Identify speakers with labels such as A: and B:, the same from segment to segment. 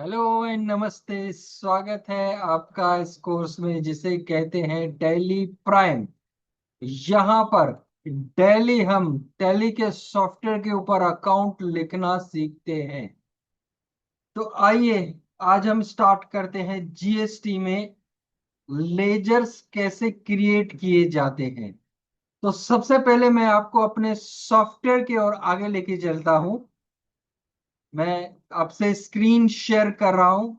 A: Hello and नमस्ते। स्वागत है आपका इस कोर्स में जिसे कहते हैं टैली प्राइम। यहाँ पर डेली हम टैली के सॉफ्टवेयर के ऊपर अकाउंट लिखना सीखते हैं। तो आइए आज हम स्टार्ट करते हैं जीएसटी में लेजर्स कैसे क्रिएट किए जाते हैं। तो सबसे पहले मैं आपको अपने सॉफ्टवेयर की ओर आगे लेके चलता हूं। मैं आपसे स्क्रीन शेयर कर रहा हूं।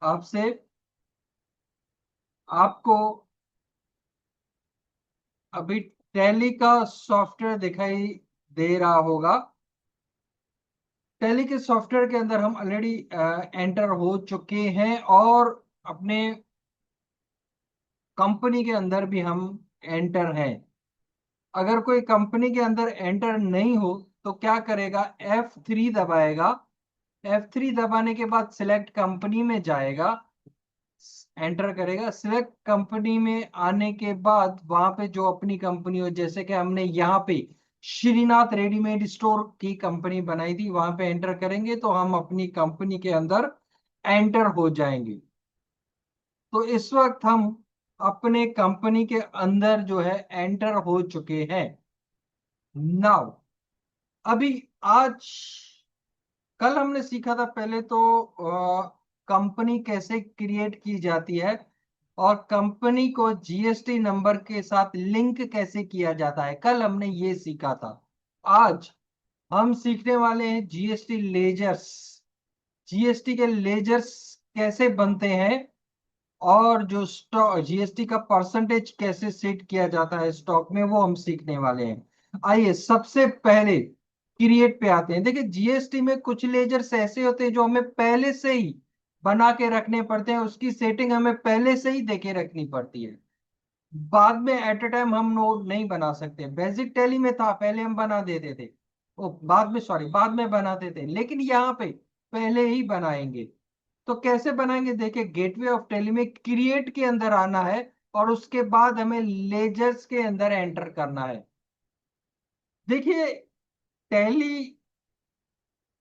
A: आपसे आपको अभी टैली का सॉफ्टवेयर दिखाई दे रहा होगा। टैली के सॉफ्टवेयर के अंदर हम ऑलरेडी एंटर हो चुके हैं और अपने कंपनी के अंदर भी हम एंटर हैं। अगर कोई कंपनी के अंदर एंटर नहीं हो तो क्या करेगा, F3 दबाएगा। F3 दबाने के बाद सिलेक्ट कंपनी में जाएगा, एंटर करेगा। सिलेक्ट कंपनी में आने के बाद वहां पे जो अपनी कंपनी हो, जैसे कि हमने यहाँ पे श्रीनाथ रेडीमेड स्टोर की कंपनी बनाई थी, वहां पे एंटर करेंगे तो हम अपनी कंपनी के अंदर एंटर हो जाएंगे। तो इस वक्त हम अपने कंपनी के अंदर जो है एंटर हो चुके हैं। नाउ अभी आज कल हमने सीखा था पहले तो कंपनी कैसे क्रिएट की जाती है और कंपनी को जीएसटी नंबर के साथ लिंक कैसे किया जाता है। कल हमने ये सीखा था। आज हम सीखने वाले हैं जीएसटी लेजर्स। जीएसटी के लेजर्स कैसे बनते हैं और जो स्टॉक जीएसटी का परसेंटेज कैसे सेट किया जाता है स्टॉक में, वो हम सीखने वाले हैं। आइए सबसे पहले क्रिएट पे आते हैं। देखिए जीएसटी में कुछ लेजर्स ऐसे होते हैं जो हमें पहले से ही बना के रखने पड़ते हैं, उसकी सेटिंग हमें पहले से ही देके रखनी पड़ती है। बाद में एट अ टाइम हम नोट नहीं बना सकते। बेसिक टैली में था पहले हम बना देते थे, वो बाद में सॉरी बाद में बनाते थे, लेकिन यहाँ पे पहले ही बनाएंगे। तो कैसे बनाएंगे, देखिए गेटवे ऑफ टैली में क्रिएट के अंदर आना है और उसके बाद हमें लेजर्स के अंदर एंटर करना है। देखिए टैली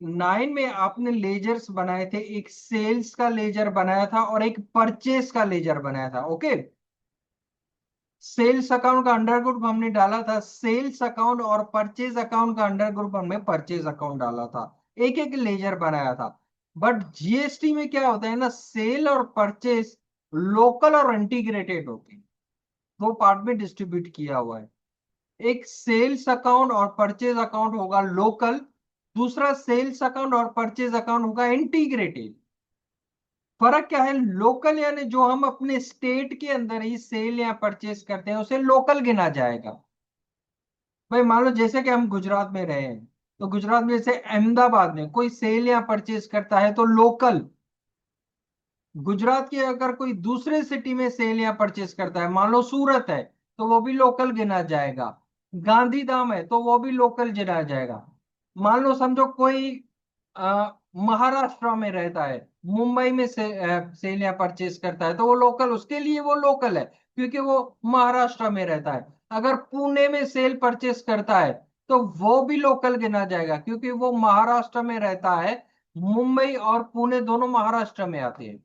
A: 9 में आपने लेजर्स बनाए थे, एक सेल्स का लेजर बनाया था और एक परचेस का लेजर बनाया था। ओके, सेल्स अकाउंट का अंडर ग्रुप हमने डाला था सेल्स अकाउंट और परचेज अकाउंट का अंडर ग्रुप हमने परचेज अकाउंट डाला था। एक एक लेजर बनाया था। बट जीएसटी में क्या होता है ना, सेल और परचेज लोकल और इंटीग्रेटेड होते हैं। दो पार्ट में डिस्ट्रीब्यूट किया हुआ है। एक सेल्स अकाउंट और परचेज अकाउंट होगा लोकल, दूसरा सेल्स अकाउंट और परचेज अकाउंट होगा इंटीग्रेटेड। फर्क क्या है, लोकल यानी जो हम अपने स्टेट के अंदर ही सेल या परचेज करते हैं उसे लोकल गिना जाएगा। भाई मान लो जैसे कि हम गुजरात में रहे हैं, तो गुजरात में जैसे अहमदाबाद में कोई सेल या परचेज करता है तो लोकल। गुजरात के अगर कोई दूसरे सिटी में सेल या परचेज करता है, मान लो सूरत है, तो वो भी लोकल गिना जाएगा। गांधीधाम है तो वो भी लोकल गिना जाएगा। मान लो समझो कोई महाराष्ट्र में रहता है, मुंबई में सेल या परचेज करता है तो वो लोकल, उसके लिए वो लोकल है क्योंकि वो महाराष्ट्र में रहता है। अगर पुणे में सेल परचेज करता है तो वो भी लोकल गिना जाएगा क्योंकि वो महाराष्ट्र में रहता है। मुंबई और पुणे दोनों महाराष्ट्र में आते हैं।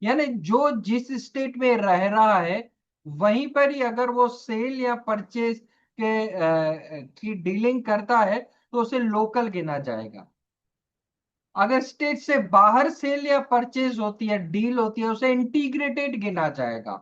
A: यानी जो जिस स्टेट में रह रहा है वहीं पर ही अगर वो सेल या परचेज की डीलिंग करता है तो उसे लोकल गिना जाएगा। अगर स्टेट से बाहर सेल या परचेज होती है, डील होती है, उसे इंटीग्रेटेड गिना जाएगा।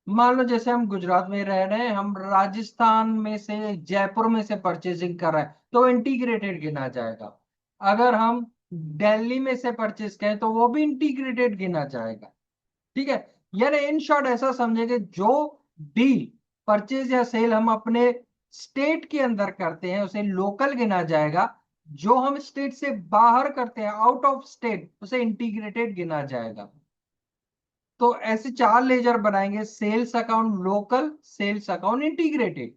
A: मान लो जैसे हम गुजरात में रह रहे हैं, हम राजस्थान में से जयपुर में से परचेजिंग कर रहे हैं तो इंटीग्रेटेड गिना जाएगा। अगर हम दिल्ली में से परचेज करें तो वो भी इंटीग्रेटेड गिना जाएगा। ठीक है, यानी इन शॉर्ट ऐसा समझेंगे जो डील परचेज या सेल हम अपने स्टेट के अंदर करते हैं उसे लोकल गिना जाएगा। जो हम स्टेट से बाहर करते हैं आउट ऑफ स्टेट उसे इंटीग्रेटेड गिना जाएगा। तो ऐसे चार लेजर बनाएंगे, sales account local, sales account integrated,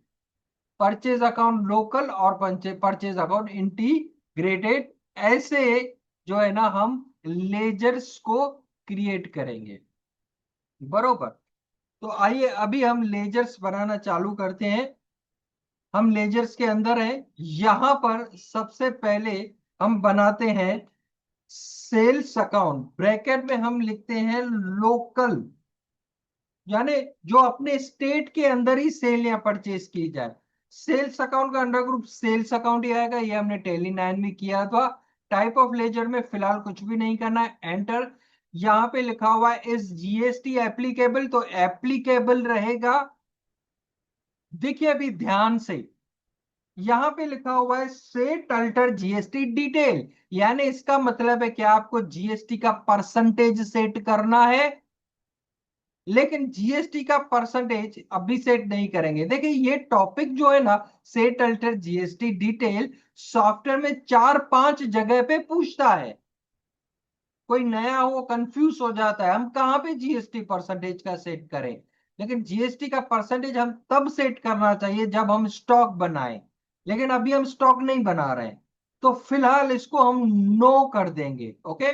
A: purchase account local और परचेज अकाउंट इंटीग्रेटेड। ऐसे जो है ना हम लेजर्स को क्रिएट करेंगे। बरोबर। तो आइए अभी हम लेजर्स बनाना चालू करते हैं। हम लेजर्स के अंदर हैं। यहां पर सबसे पहले हम बनाते हैं सेल्स अकाउंट ब्रैकेट में हम लिखते हैं लोकल, यानी जो अपने स्टेट के अंदर ही सेल या परचेज की जाए। सेल्स अकाउंट का अंडर ग्रुप सेल्स अकाउंट ही आएगा, ये हमने टेली 9 में किया था। टाइप ऑफ लेजर में फिलहाल कुछ भी नहीं करना है, एंटर। यहां पे लिखा हुआ है इस जीएसटी एप्लीकेबल, तो एप्लीकेबल रहेगा। देखिए अभी ध्यान से, यहां पे लिखा हुआ है सेट अल्टर जीएसटी डिटेल, यानी इसका मतलब है कि आपको जीएसटी का परसेंटेज सेट करना है, लेकिन जीएसटी का परसेंटेज अभी सेट नहीं करेंगे। देखिए ये टॉपिक जो है ना, set alter GST detail, software में 4-5 जगह पे पूछता है। कोई नया हो कंफ्यूज हो जाता है, हम कहाँ पे जीएसटी परसेंटेज का सेट करें। लेकिन जीएसटी का परसेंटेज हम तब सेट करना चाहिए जब हम स्टॉक बनाए, लेकिन अभी हम स्टॉक नहीं बना रहे हैं, तो फिलहाल इसको हम नो कर देंगे। Okay.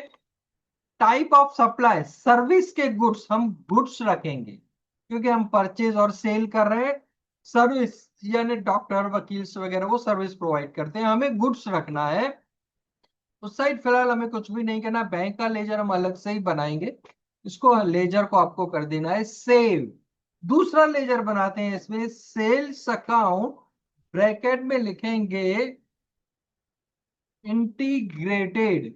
A: Type of supply service के गुड्स, हम गुड्स रखेंगे क्योंकि हम परचेज और सेल कर रहे हैं। सर्विस यानी डॉक्टर वकील वगैरह वो सर्विस प्रोवाइड करते हैं, हमें गुड्स रखना है। उस साइड फिलहाल हमें कुछ भी नहीं करना, बैंक का लेजर हम अलग से ही बनाएंगे। इसको लेजर को आपको कर देना है सेव। दूसरा लेजर बनाते हैं, इसमें सेल्स अकाउंट ब्रैकेट में लिखेंगे इंटीग्रेटेड।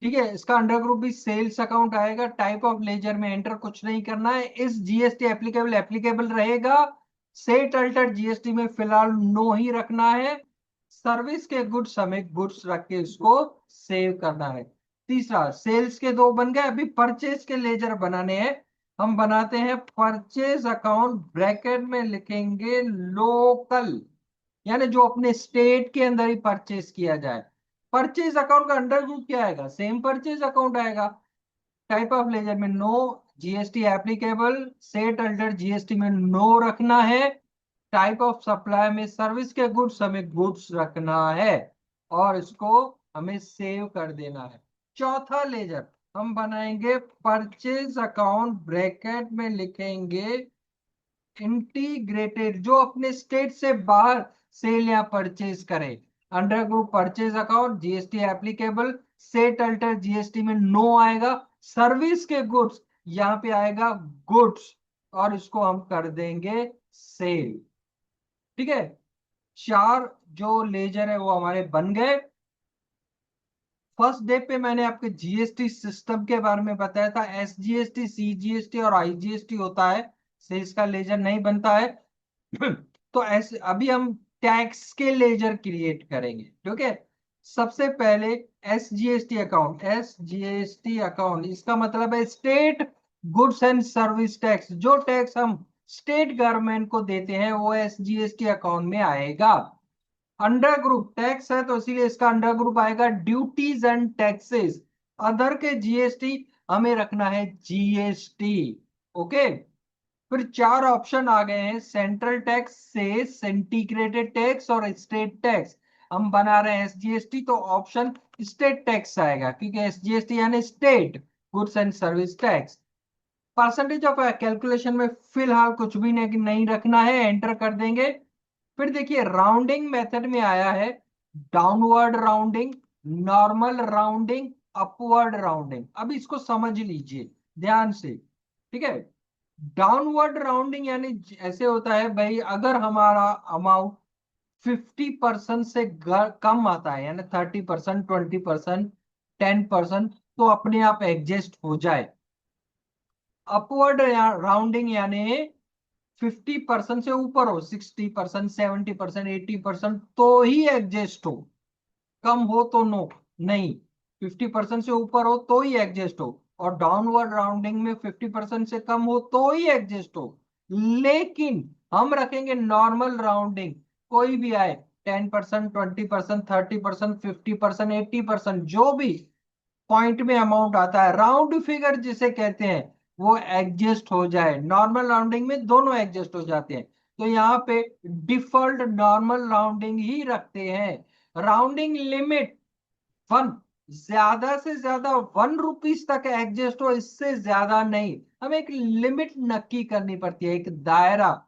A: ठीक है, इसका अंडर ग्रुप भी सेल्स अकाउंट आएगा। टाइप ऑफ लेजर में एंटर कुछ नहीं करना है, इस जीएसटी एप्लीकेबल एप्लीकेबल रहेगा। सेट अल्टर जीएसटी में फिलहाल नो ही रखना है। सर्विस के गुड्स हमें गुड्स रख के इसको सेव करना है। तीसरा, सेल्स के दो बन गए, अभी परचेज के लेजर बनाने हैं। हम बनाते हैं परचेज अकाउंट ब्रैकेट में लिखेंगे लोकल, यानी जो अपने स्टेट के अंदर ही परचेज किया जाए। परचेज अकाउंट का अंडर ग्रुप क्या आएगा, सेम परचेज अकाउंट आएगा। टाइप ऑफ लेजर में no, GST applicable, set alter GST में नो रखना है। टाइप ऑफ सप्लाई में सर्विस के गुड्स हमें गुड्स रखना है, और इसको हमें सेव कर देना है। चौथा लेजर हम बनाएंगे परचेज अकाउंट ब्रैकेट में लिखेंगे इंटीग्रेटेड, जो अपने स्टेट से बाहर सेल या परचेज करे। Under group purchase account GST applicable, set alter GST में नो आएगा। सर्विस के गुड्स यहां पे आएगा गुड्स, और इसको हम कर देंगे सेल। ठीक है, चार जो लेजर है वो हमारे बन गए। फर्स्ट डे पे मैंने आपके जीएसटी सिस्टम के बारे में बताया था, एसजीएसटी, सीजीएसटी और आईजीएसटी होता है, से इसका लेजर नहीं बनता है। तो ऐसे अभी हम टैक्स के लेजर क्रिएट करेंगे। ठीक है, सबसे पहले एसजीएसटी अकाउंट, एसजीएसटी अकाउंट इसका मतलब है state goods and service tax. जो टैक्स हम स्टेट गवर्नमेंट को देते हैं वो एसजीएसटी अकाउंट में आएगा। अंडर ग्रुप टैक्स है तो इसीलिए इसका अंडर ग्रुप आएगा ड्यूटीज एंड टैक्सेस। अदर के जीएसटी हमें रखना है जीएसटी। ओके। फिर चार ऑप्शन आ गए हैं, central tax, cess, integrated tax और स्टेट टैक्स। हम बना रहे हैं एसजीएसटी, तो ऑप्शन स्टेट टैक्स आएगा, क्योंकि एसजीएसटी यानी state goods and service tax. Percentage of calculation में फिलहाल कुछ भी नहीं रखना है, एंटर कर देंगे। फिर देखिए राउंडिंग मेथड में आया है downward rounding, normal rounding, upward rounding. अब इसको समझ लीजिए ध्यान से। ठीक है, डाउनवर्ड राउंडिंग यानी ऐसे होता है भाई, अगर हमारा अमाउंट 50% से कम आता है, यानी 30%, 20%, 10%, तो अपने आप एडजस्ट हो जाए। अपवर्ड राउंडिंग यानी 50% से ऊपर हो, 60%, 70%, 80%, तो ही एडजस्ट हो। कम हो तो नो, नहीं। 50% से ऊपर हो तो ही एडजस्ट हो, और डाउनवर्ड राउंडिंग में 50% से कम हो तो ही एडजस्ट हो। लेकिन हम रखेंगे नॉर्मल राउंडिंग, कोई भी आए, 10%, 20%, 30%, 50%, 80%, जो भी पॉइंट में अमाउंट आता है, राउंड फिगर जिसे कहते हैं, वो एडजस्ट हो जाए। नॉर्मल राउंडिंग में दोनों एडजस्ट हो जाते हैं, तो यहाँ पे डिफॉल्ट नॉर्मल राउंडिंग ही रखते हैं। राउंडिंग लिमिट 1, ज्यादा से ज्यादा 1 रुपीज तक एडजस्ट हो, इससे ज्यादा नहीं। हमें एक लिमिट नक्की करनी पड़ती है, एक दायरा।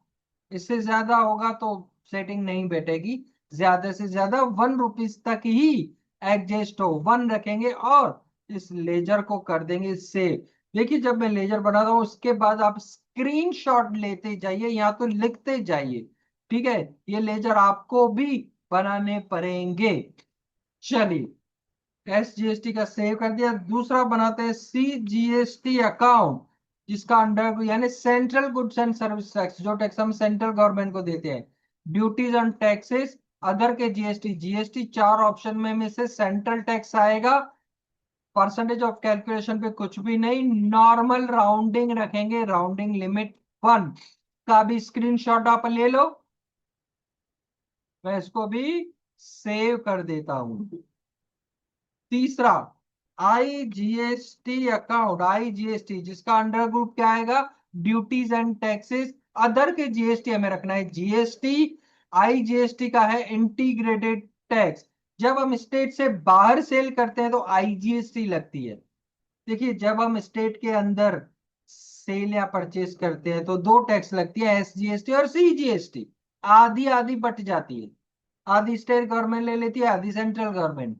A: इससे ज्यादा होगा तो सेटिंग नहीं बैठेगी। ज्यादा से ज्यादा 1 रुपीज तक ही एग्जेस्टो 1 रखेंगे और इस लेजर को कर देंगे सेव। देखिए जब मैं लेजर बनाता हूं उसके बाद आप स्क्रीनशॉट लेते जाइए या तो लिखते जाइए। ठीक है, ये लेजर आपको भी बनाने पड़ेंगे। चलिए, SGST का सेव कर दिया। दूसरा बनाते हैं CGST अकाउंट, जिसका अंडर यानी central goods and service tax, जो टैक्स हम सेंट्रल गवर्नमेंट को देते हैं। ड्यूटीज ऑन टैक्सेस अदर के जीएसटी। जीएसटी चार ऑप्शन में से सेंट्रल टैक्स आएगा। परसेंटेज ऑफ कैलकुलेशन पे कुछ भी नहीं, नॉर्मल राउंडिंग रखेंगे। राउंडिंग लिमिट 1 का भी स्क्रीनशॉट आप ले लो। मैं इसको भी सेव कर देता हूं। तीसरा आईजीएसटी अकाउंट, आईजीएसटी जिसका अंडर ग्रुप क्या आएगा, ड्यूटीज एंड टैक्सेस अदर के जीएसटी हमें रखना है। जीएसटी आईजीएसटी का है इंटीग्रेटेड टैक्स। जब हम स्टेट से बाहर सेल करते हैं तो आईजीएसटी लगती है। देखिए जब हम स्टेट के अंदर सेल या परचेस करते हैं तो दो टैक्स लगती है, एसजीएसटी और सीजीएसटी। आधी आधी बट जाती है, आधी स्टेट गवर्नमेंट ले लेती है, आधी सेंट्रल गवर्नमेंट।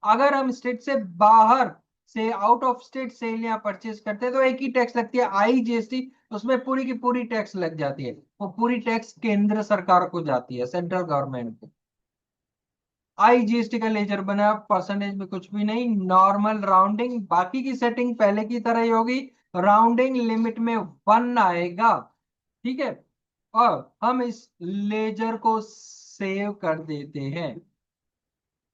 A: अगर हम स्टेट से बाहर से आउट ऑफ स्टेट सेल या परचेज करते हैं तो एक ही टैक्स लगती है, आईजीएसटी। उसमें पूरी की पूरी टैक्स लग जाती है, वो पूरी टैक्स केंद्र सरकार को जाती है, सेंट्रल गवर्नमेंट को। आईजीएसटी का लेजर बना, परसेंटेज में कुछ भी नहीं, नॉर्मल राउंडिंग, बाकी की सेटिंग पहले की तरह ही होगी। राउंडिंग लिमिट में 1 आएगा। ठीक है, और हम इस लेजर को सेव कर देते हैं।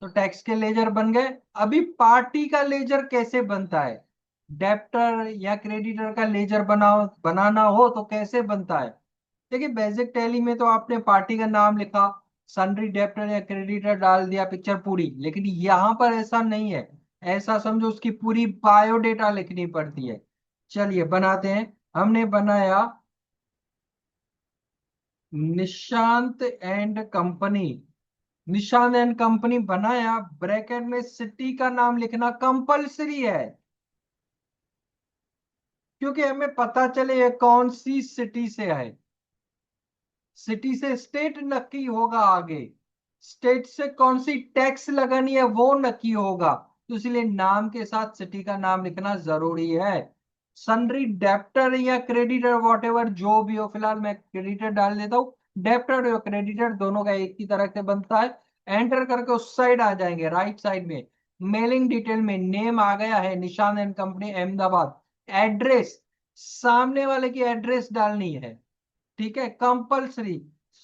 A: तो टैक्स के लेजर बन गए। अभी पार्टी का लेजर कैसे बनता है, डेप्टर या क्रेडिटर का लेजर बनाना हो तो कैसे बनता है। देखिए बेसिक टैली में तो आपने पार्टी का नाम लिखा, सन्ड्री डेप्टर या क्रेडिटर डाल दिया, पिक्चर पूरी। लेकिन यहां पर ऐसा नहीं है, ऐसा समझो उसकी पूरी बायोडेटा लिखनी पड़ती है। चलिए बनाते हैं। हमने बनाया Nishant and company. Nishant and company बनाया, ब्रैकेट में सिटी का नाम लिखना कंपलसरी है, क्योंकि हमें पता चले ये कौन सी सिटी से है। सिटी से स्टेट नक्की होगा आगे, स्टेट से कौन सी टैक्स लगानी है वो नक्की होगा, तो इसलिए नाम के साथ सिटी का नाम लिखना जरूरी है। सन्ड्री डेप्टर या क्रेडिटर वॉट एवर जो भी हो, फिलहाल मैं क्रेडिटर डाल देता हूँ। डेप्टर और क्रेडिटर दोनों का एक ही तरह से बनता है। एंटर करके उस साइड आ जाएंगे, राइट साइड में मेलिंग डिटेल में नेम आ गया है निशान एंड कंपनी अहमदाबाद। एड्रेस सामने वाले की एड्रेस डालनी है। ठीक है, कंपलसरी।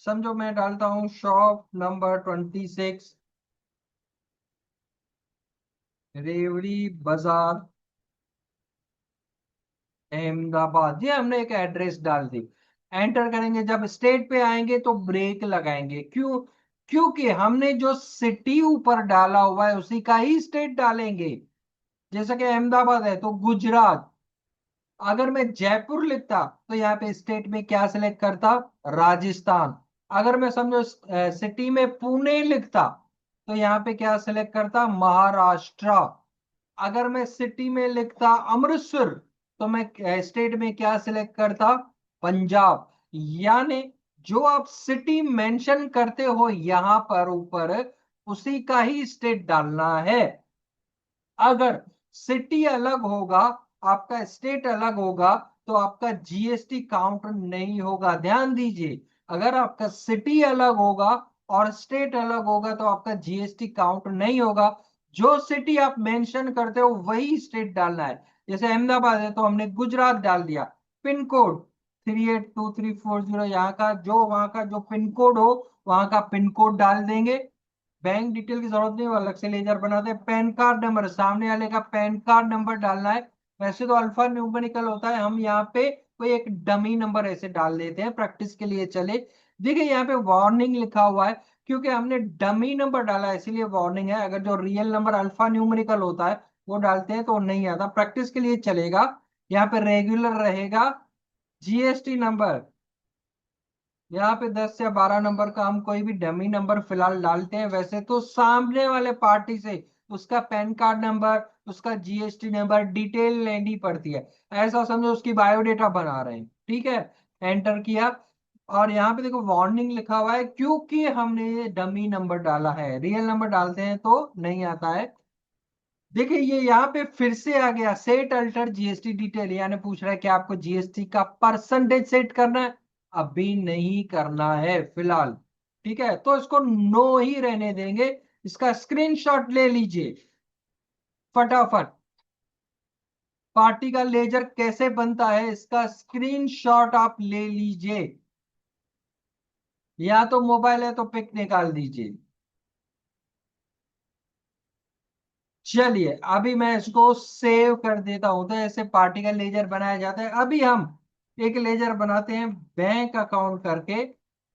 A: समझो मैं डालता हूं शॉप नंबर 26, रेवड़ी बाजार, अहमदाबाद। ये हमने एक एड्रेस डाल दी। एंटर करेंगे, जब स्टेट पे आएंगे तो ब्रेक लगाएंगे। क्यों? क्योंकि हमने जो सिटी ऊपर डाला हुआ है उसी का ही स्टेट डालेंगे। जैसे कि अहमदाबाद है तो गुजरात। अगर मैं जयपुर लिखता तो यहाँ पे स्टेट में क्या सिलेक्ट करता, राजस्थान। अगर मैं समझो सिटी में पुणे लिखता तो यहाँ पे क्या सिलेक्ट करता, महाराष्ट्र। अगर मैं सिटी में लिखता अमृतसर तो मैं स्टेट में क्या सिलेक्ट करता, पंजाब। यानी जो आप सिटी मेंशन करते हो यहां पर ऊपर, उसी का ही स्टेट डालना है। अगर सिटी अलग होगा, आपका स्टेट अलग होगा, तो आपका जीएसटी काउंट नहीं होगा। ध्यान दीजिए, अगर आपका सिटी अलग होगा और स्टेट अलग होगा तो आपका जीएसटी काउंट नहीं होगा। जो सिटी आप मेंशन करते हो वही स्टेट डालना है। जैसे अहमदाबाद है तो हमने गुजरात डाल दिया। पिन कोड 382340, यहाँ का जो वहां का जो पिन कोड हो वहां का पिन कोड डाल देंगे। बैंक डिटेल की जरूरत नहीं, वो अलग से लेजर बनाते हैं। पैन कार्ड नंबर, सामने वाले का पैन कार्ड नंबर डालना है। वैसे तो अल्फा न्यूमेरिकल होता है, हम यहाँ पे कोई एक डमी नंबर ऐसे डाल देते हैं, प्रैक्टिस के लिए चले। देखिए यहाँ पे वार्निंग लिखा हुआ है, क्योंकि हमने डमी नंबर डाला है इसीलिए वार्निंग है। अगर जो रियल नंबर अल्फा न्यूमेरिकल होता है वो डालते हैं तो नहीं आता, प्रैक्टिस के लिए चलेगा। यहाँ पे रेगुलर रहेगा। जीएसटी नंबर, यहाँ पे 10 या 12 नंबर का हम कोई भी डमी नंबर फिलहाल डालते हैं। वैसे तो सामने वाले पार्टी से उसका पैन कार्ड नंबर, उसका जीएसटी नंबर डिटेल लेनी पड़ती है। ऐसा समझो उसकी बायोडेटा बना रहे हैं। ठीक है, एंटर किया। और यहाँ पे देखो वार्निंग लिखा हुआ है, क्योंकि हमने ये डमी नंबर डाला है, रियल नंबर डालते हैं तो नहीं आता है। देखिए ये यहाँ पे फिर से आ गया, सेट अल्टर जीएसटी डिटेल, यानी पूछ रहा है कि आपको जीएसटी का परसेंटेज सेट करना है। अभी नहीं करना है फिलहाल, ठीक है, तो इसको नो ही रहने देंगे। इसका स्क्रीनशॉट ले लीजिए फटाफट। पार्टी का लेजर कैसे बनता है, इसका स्क्रीनशॉट आप ले लीजिए, या तो मोबाइल है तो पिक निकाल दीजिए। चलिए अभी मैं इसको सेव कर देता हूं, तो ऐसे पार्टी का लेजर बनाया जाता है। अभी हम एक लेजर बनाते हैं बैंक अकाउंट करके।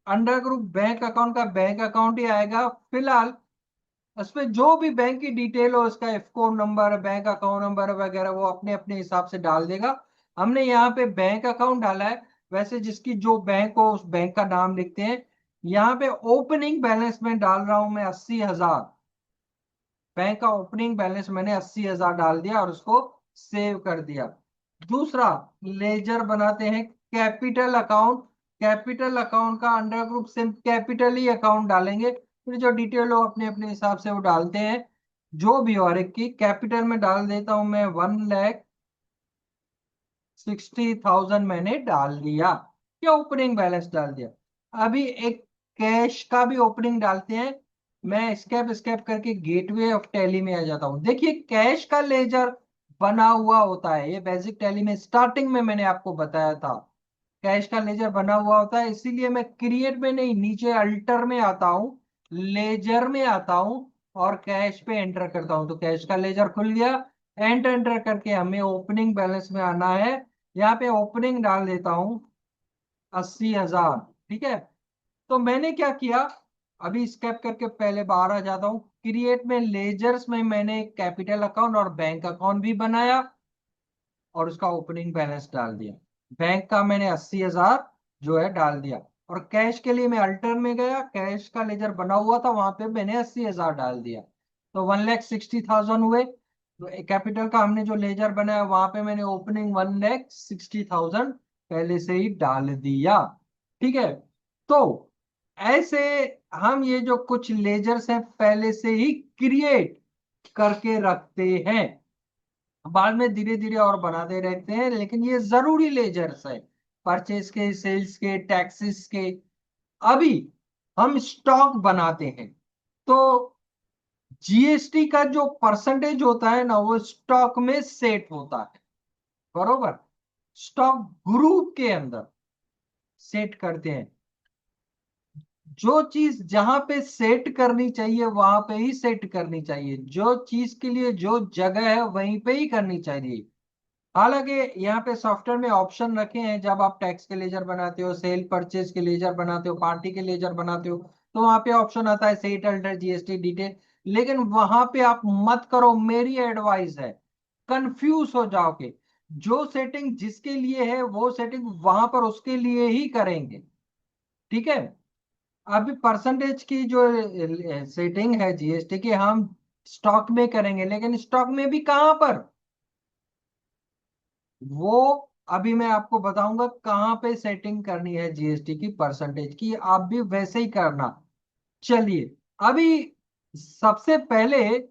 A: अंडर ग्रुप बैंक अकाउंट का बैंक अकाउंट ही आएगा फिलहाल। उसमें जो भी बैंक की डिटेल हो, उसका एफकोड नंबर, बैंक अकाउंट नंबर वगैरह, वो अपने अपने हिसाब से डाल देगा। हमने यहाँ पे बैंक अकाउंट डाला है, वैसे जिसकी जो बैंक हो उस बैंक का नाम लिखते हैं। यहाँ पे ओपनिंग बैलेंस में डाल रहा हूं मैं 80,000। बैंक का ओपनिंग बैलेंस मैंने 80,000 डाल दिया और उसको सेव कर दिया। दूसरा लेजर बनाते हैं कैपिटल अकाउंट। कैपिटल अकाउंट का अंडर ग्रुप सिर्फ कैपिटल ही अकाउंट डालेंगे, फिर जो डिटेल हो अपने अपने हिसाब से वो डालते हैं, जो भी। और एक की कैपिटल में डाल देता हूं मैं 1,60,000 मैंने डाल दिया, या ओपनिंग बैलेंस डाल दिया। अभी एक कैश का भी ओपनिंग डालते हैं। मैं स्केप स्केप करके गेटवे ऑफ टैली में आ जाता हूं। देखिए कैश का लेजर बना हुआ होता है, ये बेसिक टैली में स्टार्टिंग में मैंने आपको बताया था। कैश का लेजर बना हुआ होता है, इसीलिए मैं क्रिएट में नहीं, नीचे अल्टर में आता हूं, लेजर में आता हूं और कैश पे एंटर करता हूं, तो कैश का लेजर खुल गया। एंटर एंटर करके हमें ओपनिंग बैलेंस में आना है। यहाँ पे ओपनिंग डाल देता हूं 80,000, ठीक है। तो मैंने क्या किया, अभी स्केप करके पहले बाहर आ जाता हूँ। क्रिएट में लेजर्स में मैंने कैपिटल अकाउंट और बैंक अकाउंट भी बनाया और उसका ओपनिंग बैलेंस डाल दिया। बैंक का मैंने 80,000 जो है डाल दिया। और कैश के लिए मैं अल्टर में गया, कैश का लेजर बना हुआ था, वहां पे मैंने 80,000 डाल दिया, तो 1,60,000 हुए। तो कैपिटल का हमने जो लेजर बनाया वहां पे मैंने ओपनिंग 1,60,000 पहले से ही डाल दिया, ठीक है। तो ऐसे हम ये जो कुछ लेजर्स हैं पहले से ही क्रिएट करके रखते हैं, बाद में धीरे धीरे और बनाते रहते हैं, लेकिन ये जरूरी लेजर्स है, परचेज के, सेल्स के, टैक्सेस के। अभी हम स्टॉक बनाते हैं, तो जीएसटी का जो परसेंटेज होता है ना, वो स्टॉक में सेट होता है, बरोबर। स्टॉक ग्रुप के अंदर सेट करते हैं। जो चीज जहां पे सेट करनी चाहिए वहां पे ही सेट करनी चाहिए, जो चीज के लिए जो जगह है वहीं पे ही करनी चाहिए। हालांकि यहाँ पे सॉफ्टवेयर में ऑप्शन रखे हैं, जब आप टैक्स के लेजर बनाते हो, सेल परचेज के लेजर बनाते हो, पार्टी के लेजर बनाते हो, तो वहां पे ऑप्शन आता है सेट अल्टर जीएसटी डिटेल। लेकिन वहां पे आप मत करो, मेरी एडवाइस है, कंफ्यूज हो जाओगे। जो सेटिंग जिसके लिए है वो सेटिंग वहां पर उसके लिए ही करेंगे, ठीक है। अभी परसेंटेज की जो सेटिंग है जीएसटी की, हम स्टॉक में करेंगे, लेकिन स्टॉक में भी कहां पर, वो अभी मैं आपको बताऊंगा कहां पे सेटिंग करनी है जीएसटी की परसेंटेज की, आप भी वैसे ही करना। चलिए अभी सबसे पहले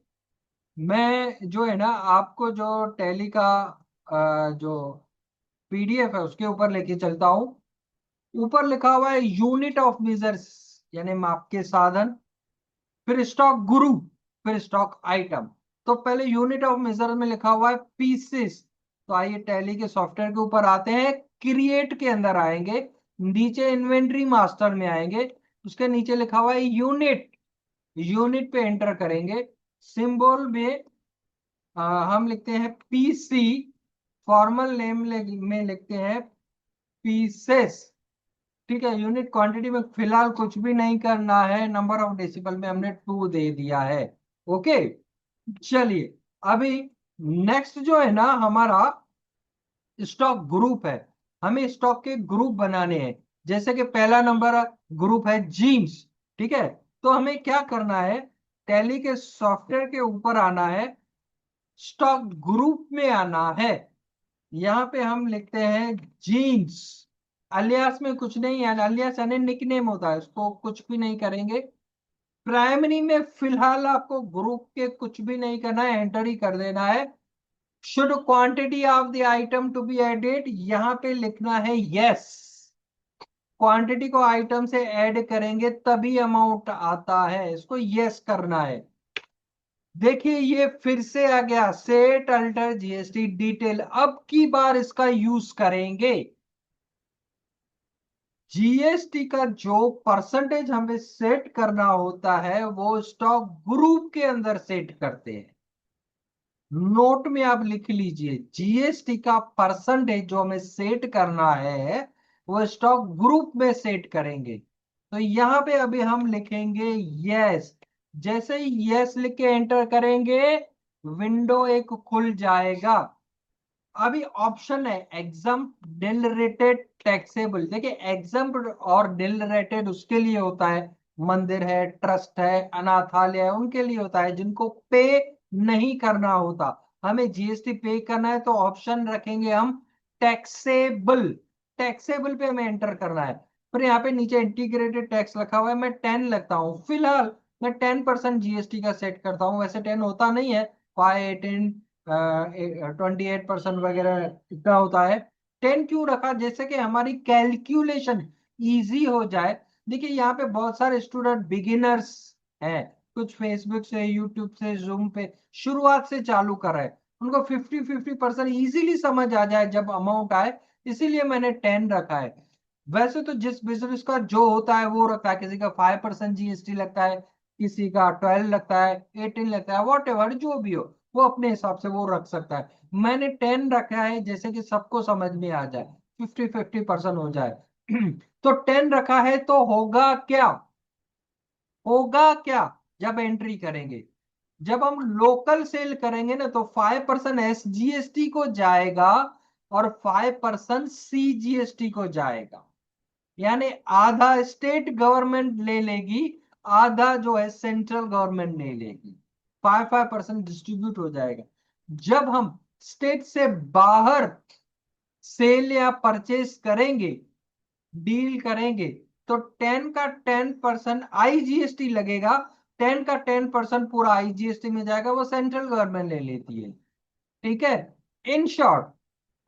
A: मैं जो है ना आपको जो टैली का जो पीडीएफ है उसके ऊपर लेके चलता हूं। ऊपर लिखा हुआ है यूनिट ऑफ मेजर्स, यानी माप के साधन, फिर स्टॉक ग्रुप, फिर स्टॉक आइटम। तो पहले यूनिट ऑफ मेजर में लिखा हुआ है पीसेस। तो आइए टैली के सॉफ्टवेयर के ऊपर आते हैं, क्रिएट के अंदर आएंगे, नीचे इन्वेंट्री मास्टर में आएंगे, उसके नीचे लिखा हुआ है यूनिट। यूनिट पे एंटर करेंगे, सिंबल में हम लिखते हैं पीसी, फॉर्मल नेम में लिखते हैं पीसेस, ठीक है। यूनिट क्वांटिटी में फिलहाल कुछ भी नहीं करना है, नंबर ऑफ डेसिबल में हमने 2 दे दिया है, ओके। चलिए अभी नेक्स्ट जो है ना हमारा स्टॉक ग्रुप है, हमें स्टॉक के ग्रुप बनाने हैं। जैसे कि पहला नंबर ग्रुप है जीन्स, ठीक है। तो हमें क्या करना है, टैली के सॉफ्टवेयर के ऊपर आना है, स्टॉक ग्रुप में आना है, यहां पे हम लिखते हैं जीन्स, अलियास में कुछ नहीं है, अलियास यानी निकनेम होता है, उसको कुछ भी नहीं करेंगे। प्राइमरी में फिलहाल आपको ग्रुप के कुछ भी नहीं करना है, एंटर ही कर देना है। Should quantity of the item to be added, यहां पे लिखना है यस। क्वांटिटी को आइटम से ऐड करेंगे तभी अमाउंट आता है, इसको यस करना है। देखिए ये फिर से आ गया, सेट अल्टर जीएसटी डिटेल, अब की बार इसका यूज करेंगे। जीएसटी का जो परसेंटेज हमें सेट करना होता है वो स्टॉक ग्रुप के अंदर सेट करते हैं। नोट में आप लिख लीजिए, जीएसटी का परसेंटेज जो हमें सेट करना है वो स्टॉक ग्रुप में सेट करेंगे। तो यहां पे अभी हम लिखेंगे यस। जैसे ही यस लिख के एंटर करेंगे, विंडो एक खुल जाएगा। अभी ऑप्शन है एग्जाम डिल रेटेड टैक्सेबल। देखिए एग्जाम और डिल रेटेड उसके लिए होता है, मंदिर है, ट्रस्ट है, अनाथालय है, उनके लिए होता है जिनको पे नहीं करना होता। हमें जीएसटी पे करना है तो ऑप्शन रखेंगे हम टैक्सेबल। टैक्सेबल पे हमें एंटर करना है। फिर यहाँ पे नीचे इंटीग्रेटेड टैक्स लिखा हुआ है, मैं 10 लगता हूँ फिलहाल। मैं 10% जीएसटी का सेट करता हूँ, वैसे 10 होता नहीं है, 5, 28% वगैरह इतना होता है। 10 क्यों रखा, जैसे कि हमारी कैलकुलेशन इजी हो जाए। देखिए यहाँ पे बहुत सारे स्टूडेंट बिगिनर्स हैं, कुछ फेसबुक से, यूट्यूब से, जूम पे शुरुआत से चालू कर रहे हैं, उनको 50-50% इजीली समझ आ जाए जब अमाउंट आए, इसीलिए मैंने 10 रखा है। वैसे तो जिस बिजनेस का जो होता है वो रखता है, किसी का 5% जीएसटी लगता है, किसी का 12 लगता है, 18 लगता है, वॉट एवर जो भी हो वो अपने हिसाब से वो रख सकता है। मैंने 10 रखा है जैसे कि सबको समझ में आ जाए, 50-50% हो जाए। तो 10 रखा है तो होगा क्या, होगा क्या जब एंट्री करेंगे, जब हम लोकल सेल करेंगे ना तो 5% एसजीएसटी को जाएगा और 5% सीजीएसटी को जाएगा। यानी आधा स्टेट गवर्नमेंट ले लेगी, आधा जो है सेंट्रल गवर्नमेंट ले लेगी। 5-5% डिस्ट्रीब्यूट हो जाएगा। जब हम स्टेट से बाहर सेल या परचेस करेंगे, डील करेंगे, तो 10% आईजीएसटी लगेगा। 10% पूरा आईजीएसटी में जाएगा, वो सेंट्रल गवर्नमेंट ले लेती है। ठीक है। इन शॉर्ट,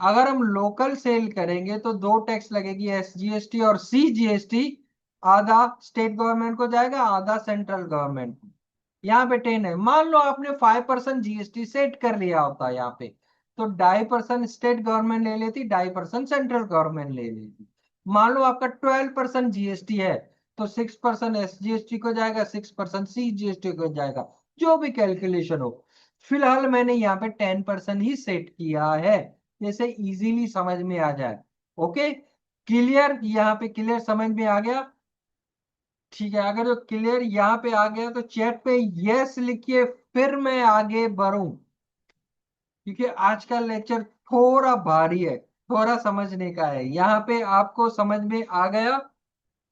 A: अगर हम लोकल सेल करेंगे तो दो टैक्स लगेगी, एसजीएसटी और सीजीएसटी। आधा स्टेट गवर्नमेंट को जाएगा, आधा सेंट्रल गवर्नमेंट को। यहाँ पे 10 है, मान लो आपने 5% जीएसटी सेट कर लिया होता है यहाँ पे, तो 2.5% स्टेट गवर्नमेंट ले लेती, 2.5% सेंट्रल गवर्नमेंट ले लेती। मान लो आपका 12% जीएसटी है, तो 6% एसजीएसटी को जाएगा, 6% सीजीएसटी को जाएगा, जो भी कैलकुलेशन हो। फिलहाल मैंने यहाँ पे 10% ही सेट किया है, जैसे इजीली समझ में आ जाए। ओके, क्लियर, यहाँ पे क्लियर समझ में आ गया। ठीक है, अगर जो क्लियर यहाँ पे आ गया तो चैट पे यस लिखिए, फिर मैं आगे बढ़ूं, क्योंकि आज का लेक्चर थोड़ा भारी है, थोड़ा समझने का है। यहाँ पे आपको समझ में आ गया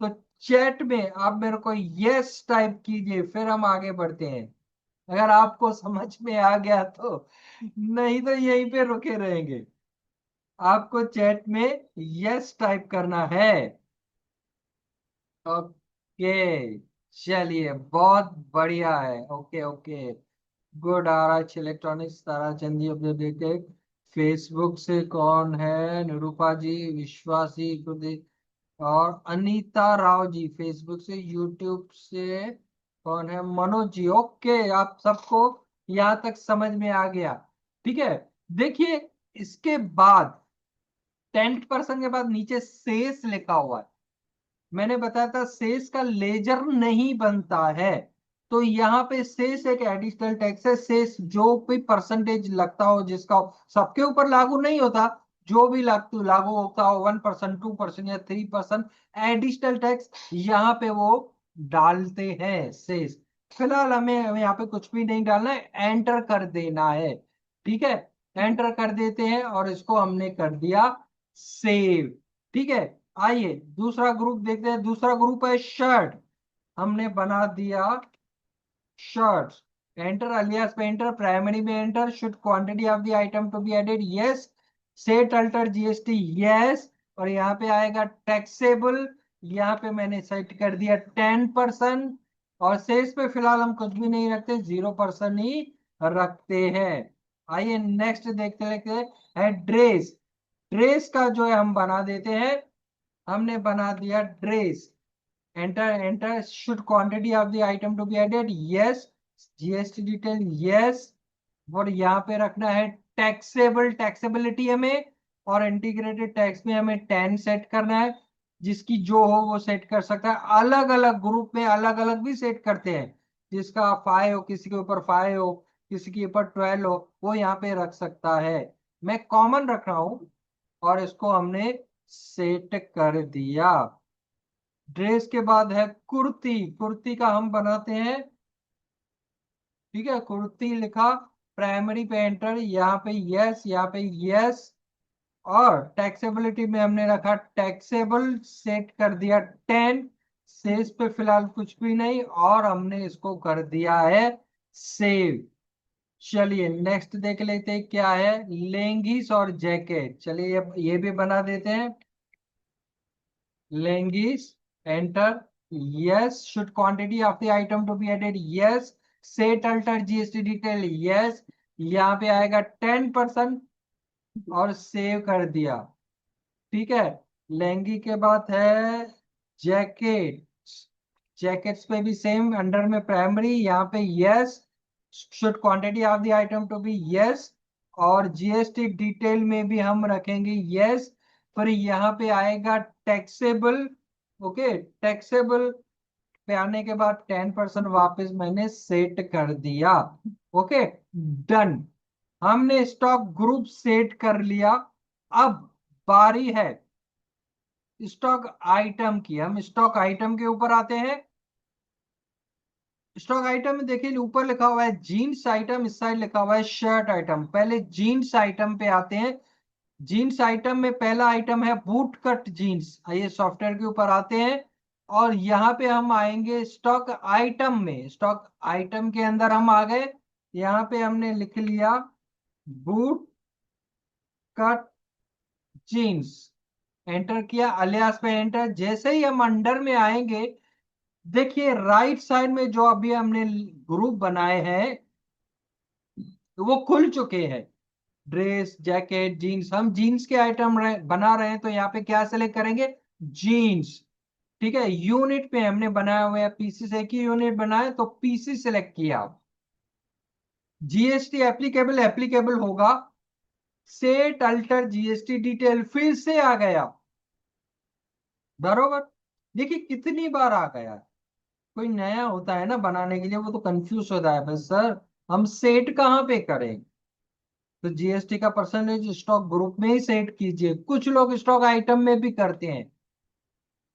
A: तो चैट में आप मेरे को यस टाइप कीजिए, फिर हम आगे बढ़ते हैं। अगर आपको समझ में आ गया तो, नहीं तो यहीं पे रुके रहेंगे। आपको चैट में यस टाइप करना है। ओके, चलिए बहुत बढ़िया है। Okay okay, good. R electronics, Tarachand ji अपने देखते। फेसबुक से कौन है, निरूपा जी, विश्वासी गुरदीप और अनीता राव जी फेसबुक से। यूट्यूब से कौन है, मनोज जी। ओके, आप सबको यहाँ तक समझ में आ गया। ठीक है, देखिए इसके बाद 10% के बाद नीचे शेष लिखा हुआ है। मैंने बताया था शेष का लेजर नहीं बनता है, तो यहाँ पे शेष एक एडिशनल टैक्स है। शेष जो भी परसेंटेज लगता हो जिसका, सबके ऊपर लागू नहीं होता, जो भी लागू होता हो 1%, 2% या 3% एडिशनल टैक्स यहाँ पे वो डालते हैं शेष। फिलहाल हमें यहाँ पे कुछ भी नहीं डालना है, एंटर कर देना है। ठीक है, एंटर कर देते हैं और इसको हमने कर दिया सेव। ठीक है, आइए दूसरा ग्रुप देखते हैं। दूसरा ग्रुप है शर्ट, हमने बना दिया शर्ट। एंटर अलियास पे एंटर, प्राइमरी में enter, should quantity of the item to be added yes, set alter GST yes, और यहाँ पे आएगा टैक्सेबल, यहाँ पे मैंने सेट कर दिया 10%। और शेष पे फिलहाल हम कुछ भी नहीं रखते, 0% ही रखते हैं। आइए नेक्स्ट देखते लेते हैं ड्रेस। ड्रेस का जो है हम बना देते हैं, हमने बना दिया dress. Enter should quantity of the item to be added, yes. GST detail, yes. और यहाँ पे रखना है टैक्सेबल, टैक्सेबिलिटी हमें, और इंटीग्रेटेड टैक्स में हमें 10 सेट करना है। जिसकी जो हो वो सेट कर सकता है, अलग अलग ग्रुप में अलग अलग भी सेट करते हैं। जिसका 5 हो, किसी के ऊपर 5 हो, किसी के ऊपर 12 हो, वो यहाँ पे रख सकता है। मैं कॉमन रख रहा हूं और इसको हमने सेट कर दिया। ड्रेस के बाद है कुर्ती। कुर्ती का हम बनाते हैं, ठीक है, कुर्ती लिखा, प्राइमरी पे एंटर, यहाँ पे यस, यहाँ पे यस। और टैक्सेबिलिटी में हमने रखा टैक्सेबल, सेट कर दिया 10। शेष पे फिलहाल कुछ भी नहीं, और हमने इसको कर दिया है सेव। चलिए नेक्स्ट देख लेते हैं क्या है, लेंगीस और जैकेट। चलिए ये भी बना देते हैं। लेंगीस, enter, yes. Should quantity of the item to be added, yes. Set alter GST detail, yes. यहाँ पे आएगा 10% और सेव कर दिया, ठीक है। लहंगी के बाद है जैकेट। जैकेट्स पे भी सेम, अंडर में प्राइमरी, यहाँ पे yes. Should quantity of the item to be, yes. और जीएसटी डिटेल में भी हम रखेंगे यस। फिर यहाँ पे आएगा टैक्सेबल, ओके। टैक्सेबल पे आने के बाद 10% वापस मैंने सेट कर दिया, ओके। डन। हमने स्टॉक ग्रुप सेट कर लिया। अब बारी है स्टॉक आइटम की। हम स्टॉक आइटम के ऊपर आते हैं। स्टॉक आइटम में देखिए ऊपर लिखा हुआ है जीन्स आइटम, इस साइड लिखा हुआ है शर्ट आइटम। पहले जीन्स आइटम पे आते हैं। जीन्स आइटम में पहला आइटम है बूट कट जीन्स। आइए सॉफ्टवेयर के ऊपर आते हैं, और यहाँ पे हम आएंगे स्टॉक आइटम में। स्टॉक आइटम के अंदर हम आ गए, यहाँ पे हमने लिख लिया बूट कट जीन्स। एंटर किया, अलियास पे एंटर। जैसे ही हम अंडर में आएंगे, देखिए राइट साइड में जो अभी हमने ग्रुप बनाए हैं वो खुल चुके हैं। Dress, jacket, jeans. हम जीन्स के आइटम बना रहे हैं, तो यहाँ पे क्या सेलेक्ट करेंगे, जीन्स, ठीक है। यूनिट पे हमने बनाया हुआ है, पीसी से एक ही यूनिट बनाया तो पीसी सेलेक्ट किया। जीएसटी एप्लीकेबल, एप्लीकेबल होगा। सेट अल्टर जीएसटी डिटेल फिर से आ गया, बरोबर। देखिए कितनी बार आ गया। कोई नया होता है ना बनाने के लिए, वो तो कंफ्यूज होता है, बस सर हम सेट कहाँ पे करें। तो जीएसटी का परसेंटेज स्टॉक ग्रुप में ही सेट कीजिए। कुछ लोग स्टॉक आइटम में भी करते हैं।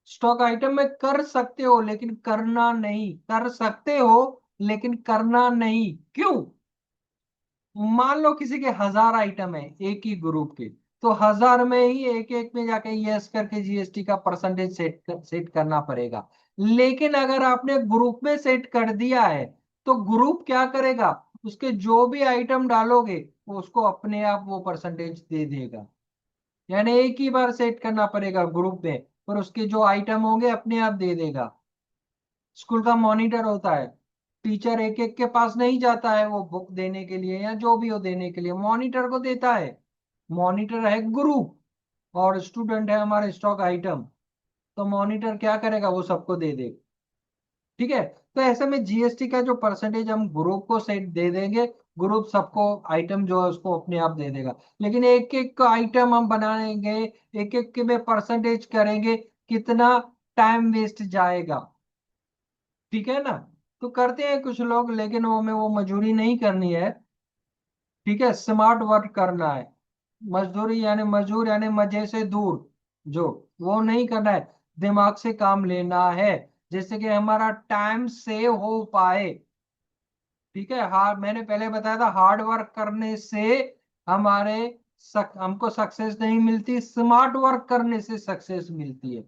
A: स्टॉक आइटम में कर सकते हो लेकिन करना नहीं, कर सकते हो लेकिन करना नहीं, क्यों। मान लो किसी के 1000 आइटम है एक ही ग्रुप के, तो 1000 में ही एक एक में जाके यस करके जीएसटी का परसेंटेज सेट करना पड़ेगा। लेकिन अगर आपने ग्रुप में सेट कर दिया है, तो ग्रुप क्या करेगा, उसके जो भी आइटम डालोगे वो उसको अपने आप वो परसेंटेज दे देगा। यानी एक ही बार सेट करना पड़ेगा ग्रुप में, पर उसके जो आइटम होंगे अपने आप दे देगा। स्कूल का मॉनिटर होता है, टीचर एक एक के पास नहीं जाता है वो बुक देने के लिए या जो भी हो देने के लिए, मॉनिटर को देता है। मॉनिटर है ग्रुप, और स्टूडेंट है हमारे स्टॉक आइटम। तो मॉनिटर क्या करेगा, वो सबको दे देगा, ठीक है। तो ऐसे में जीएसटी का जो परसेंटेज हम ग्रुप को सेट दे देंगे, ग्रुप सबको आइटम जो है उसको अपने आप दे देगा। लेकिन एक एक आइटम हम बनाएंगे, एक एक के में परसेंटेज करेंगे, कितना टाइम वेस्ट जाएगा, ठीक है ना। तो करते हैं कुछ लोग, लेकिन वो में वो मजदूरी नहीं करनी है, ठीक है, स्मार्ट वर्क करना है। मजदूरी यानी मजदूर यानी मजे से दूर, जो वो नहीं करना है, दिमाग से काम लेना है, जैसे कि हमारा टाइम सेव हो पाए, ठीक है। मैंने पहले बताया था हार्ड वर्क करने से हमारे हमको सक्सेस नहीं मिलती, स्मार्ट वर्क करने से सक्सेस मिलती है।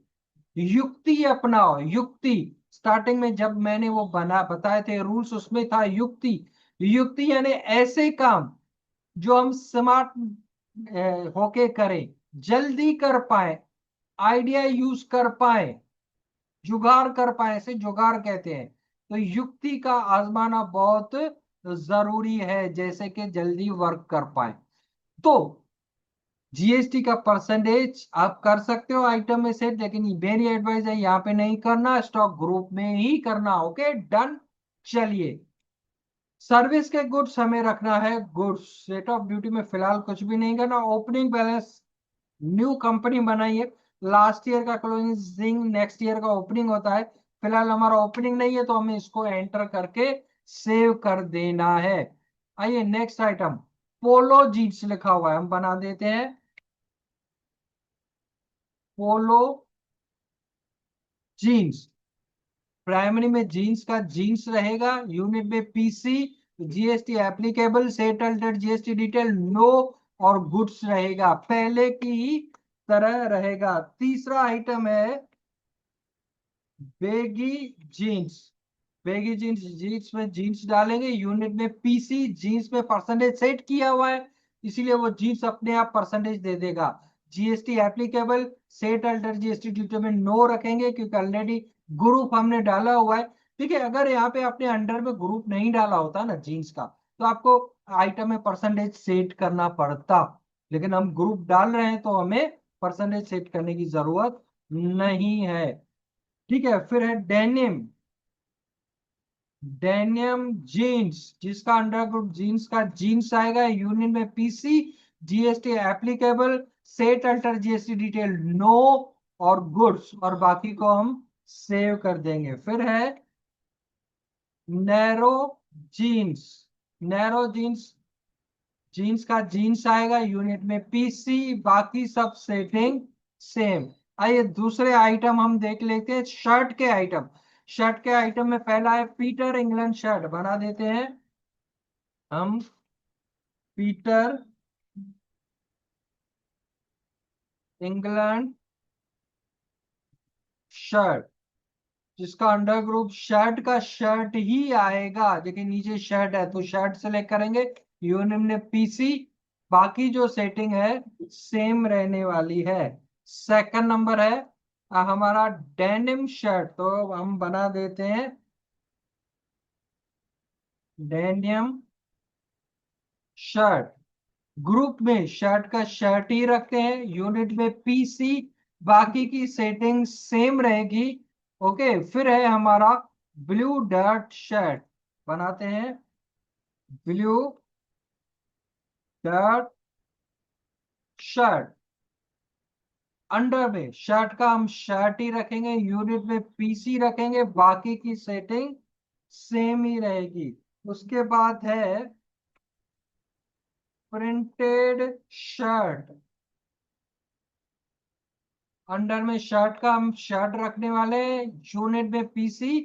A: युक्ति अपनाओ, युक्ति। स्टार्टिंग में जब मैंने वो बताए थे रूल्स, उसमें था युक्ति। युक्ति यानी ऐसे काम जो हम स्मार्ट होके करें, जल्दी कर पाए, आइडिया यूज कर पाए, जुगाड़ कर पाए, इसे जुगाड़ कहते हैं। तो युक्ति का आजमाना बहुत जरूरी है, जैसे कि जल्दी वर्क कर पाए। तो जीएसटी का परसेंटेज आप कर सकते हो आइटम में सेट, लेकिन मेरी एडवाइस है यहाँ पे नहीं करना, स्टॉक ग्रुप में ही करना। Okay done. चलिए, सर्विस के गुड्स हमें रखना है गुड्स, रेट ऑफ ड्यूटी में फिलहाल कुछ भी नहीं करना। ओपनिंग बैलेंस, न्यू कंपनी बनाई है, लास्ट ईयर का क्लोजिंग नेक्स्ट ईयर का ओपनिंग होता है। फिलहाल हमारा ओपनिंग नहीं है तो हमें इसको एंटर करके सेव कर देना है। आइए नेक्स्ट आइटम, पोलो जीन्स लिखा हुआ है, हम बना देते हैं पोलो जीन्स। प्राइमरी में जीन्स का जीन्स रहेगा, यूनिट में PC, GST applicable, settled GST detail no, और गुड्स रहेगा पहले की ही तरह रहेगा। तीसरा आइटम है baggy jeans. Baggy jeans, jeans में जीन्स डालेंगे, यूनिट में पीसी, जीन्स में परसेंटेज सेट किया हुआ है, इसीलिए वो जीन्स अपने आप परसेंटेज दे देगा। GST applicable, set alter GST duty में नो रखेंगे क्योंकि ऑलरेडी ग्रुप हमने डाला हुआ है। ठीक है, अगर यहाँ पे आपने अंडर में ग्रुप नहीं डाला होता ना जीन्स का, तो आपको आइटम में परसेंटेज सेट करना पड़ता, लेकिन हम ग्रुप डाल रहे हैं तो हमें परसेंटेज सेट करने की जरूरत नहीं है। ठीक है, फिर है डेनिम। डेनियम जीन्स, जिसका अंडर ग्रुप जीन्स का जीन्स आएगा, यूनियन में PC, GST applicable, set alter GST detail no, और गुड्स, और बाकी को हम सेव कर देंगे। फिर है narrow jeans. Narrow jeans, jeans का जीन्स आएगा, यूनिट में पीसी, बाकी सब सेटिंग सेम। आइए दूसरे आइटम हम देख लेते हैं, शर्ट के आइटम। शर्ट के आइटम में पहला है पीटर इंग्लैंड शर्ट, बना देते हैं हम पीटर इंग्लैंड शर्ट, जिसका अंडर ग्रुप शर्ट का शर्ट ही आएगा, लेकिन नीचे शर्ट है तो शर्ट सेलेक्ट करेंगे, यूनियन में पीसी, बाकी जो सेटिंग है सेम रहने वाली है। सेकंड नंबर है हमारा डेनिम शर्ट, तो हम बना देते हैं डेनियम शर्ट। ग्रुप में शर्ट का शर्ट ही रखते हैं, यूनिट में पीसी, बाकी की सेटिंग सेम रहेगी। ओके, फिर है हमारा ब्लू डर्ट शर्ट, बनाते हैं ब्लू डर्ट शर्ट। अंडर में शर्ट का हम शर्ट ही रखेंगे, यूनिट में पीसी रखेंगे, बाकी की सेटिंग सेम ही रहेगी। उसके बाद है प्रिंटेड शर्ट। अंडर में शर्ट का हम शर्ट रखने वाले हैं, यूनिट में पीसी,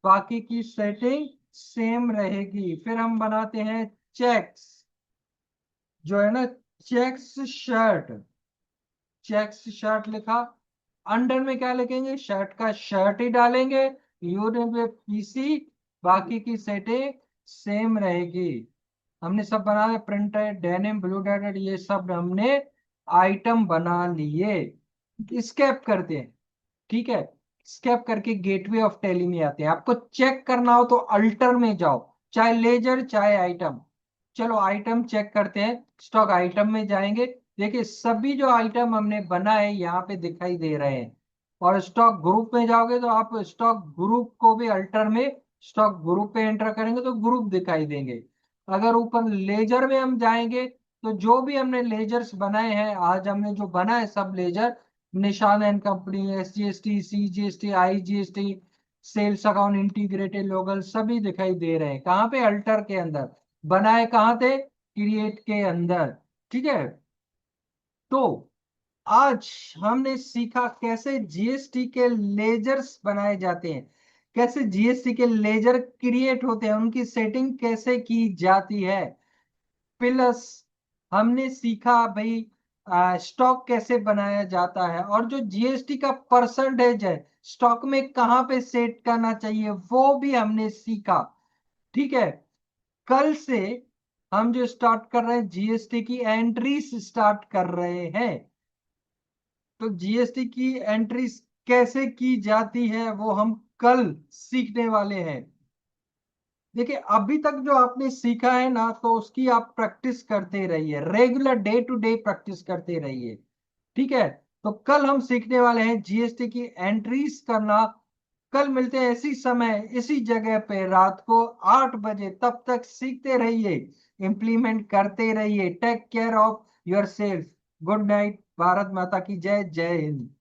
A: बाकी की सेटिंग सेम रहेगी। फिर हम बनाते हैं चेक्स, जो है ना चेक्स शर्ट। चेक्स शर्ट लिखा, अंडर में क्या लिखेंगे, शर्ट का शर्ट ही डालेंगे, यूनिट में पीसी, बाकी की सेटिंग सेम रहेगी। हमने सब बना लिया, प्रिंटेड डेनिम ब्लू डॉटेड, ये सब हमने आइटम बना लिए। स्केप करते हैं, ठीक है, स्केप करके गेटवे ऑफ टैली में आते हैं। आपको चेक करना हो तो अल्टर में जाओ, चाहे लेजर चाहे आइटम। चलो आइटम चेक करते हैं, स्टॉक आइटम में जाएंगे। देखिए सभी जो आइटम हमने बनाए यहाँ पे दिखाई दे रहे हैं, और स्टॉक ग्रुप में जाओगे तो आप स्टॉक ग्रुप को भी अल्टर में स्टॉक ग्रुप पे एंटर करेंगे तो ग्रुप दिखाई देंगे। अगर ऊपर लेजर में हम जाएंगे तो जो भी हमने लेजर्स बनाए हैं, आज हमने जो बनाए सब ledger, Nishan and company, SGST, CGST, IGST, sales account, integrated local, सभी दिखाई दे रहे हैं। कहाँ पे, अल्टर के अंदर। बनाए कहाँ थे, क्रिएट के अंदर। ठीक है, तो आज हमने सीखा कैसे जीएसटी के लेजर्स बनाए जाते हैं, कैसे जीएसटी के लेजर क्रिएट होते हैं, उनकी सेटिंग कैसे की जाती है। प्लस हमने सीखा भाई स्टॉक कैसे बनाया जाता है, और जो जीएसटी का परसेंटेज है स्टॉक में कहाँ पे सेट करना चाहिए वो भी हमने सीखा। ठीक है, कल से हम जो स्टार्ट कर रहे हैं जीएसटी की एंट्रीज स्टार्ट कर रहे हैं। तो जीएसटी की एंट्री कैसे की जाती है वो हम कल सीखने वाले हैं। देखिए अभी तक जो आपने सीखा है ना, तो उसकी आप प्रैक्टिस करते रहिए, regular day to day practice करते रहिए। ठीक है। तो कल हम सीखने वाले हैं जीएसटी की एंट्रीज करना। कल मिलते हैं इसी समय इसी जगह पे रात को 8 बजे। तब तक सीखते रहिए, इंप्लीमेंट करते रहिए। Take care of yourself. Good night. Bharat माता की जय। जय हिंद।